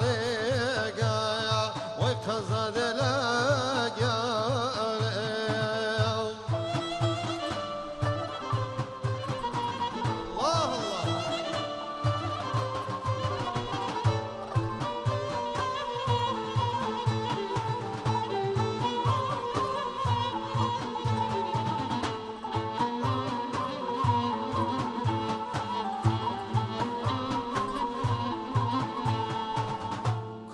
رقايا ويقصد لقايا الله الله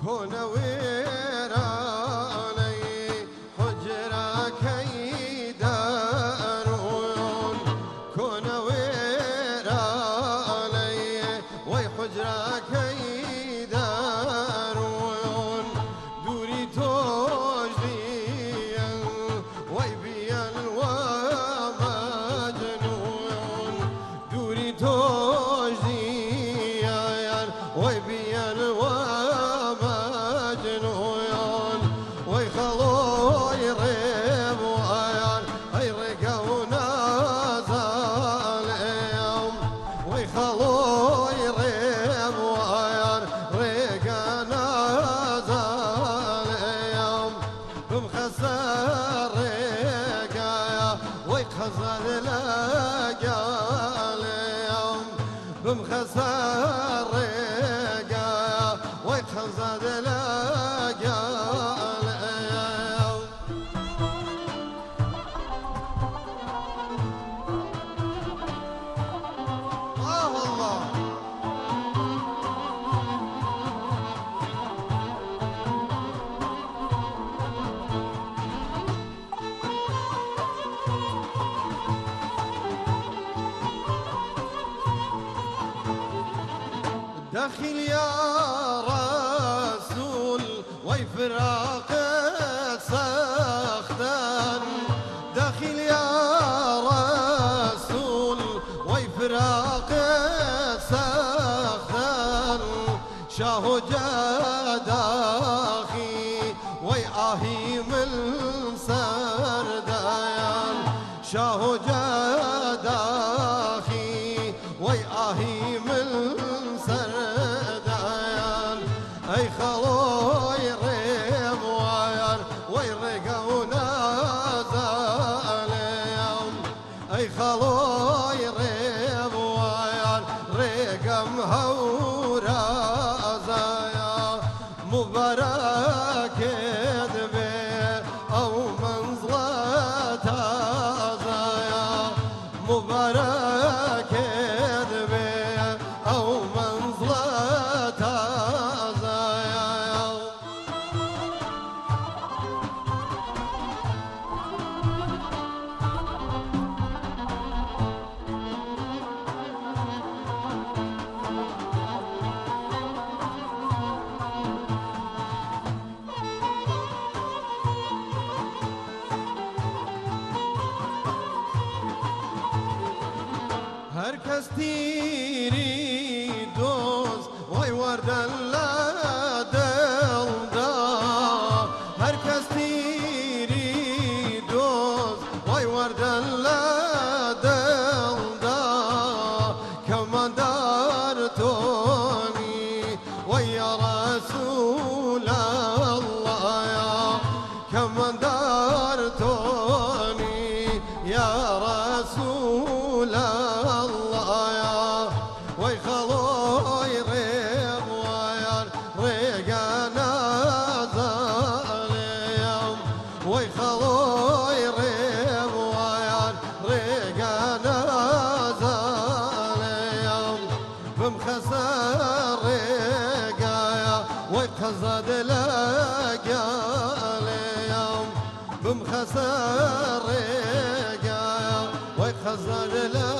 كون ويراني حجرك يدارون كون ويراني ويحجرك يدارون دوري توجديا ويبيا ومجنون دوري توجديا ويبيا ويخلو يريب ويان يرقى ونازل اليوم ويخلو يريب ويان رقى نازل اليوم بمخسر رقايا ويخزن لقى اليوم بمخسر رقايا ويخزن لقى دخل يا رسول ويفراق سخدان دخل يا رسول ويفراق سخدان شاهو جداخي ويآهي من سردان شاهو جداخي ويآهي من سردان اي خلو يريب ويان ويرقى ونازل اليوم اي خلو يريب ويان رقى مهورا زايا مبارك ذبي او منزلة زايا مبارك ذبي او منزلة زايا herkes tiri doz vay vardanla delda herkes tiri doz vay vardanla delda kamandar toni vay ya Resul Allah ya kamandar toni ya Resul ويخلو يريب ويان رقى نازل اليوم ويخلو يريب ويان رقى نازل اليوم بمخسر رقايا ويقصد لقى اليوم بمخسر رقايا ويقصد لقى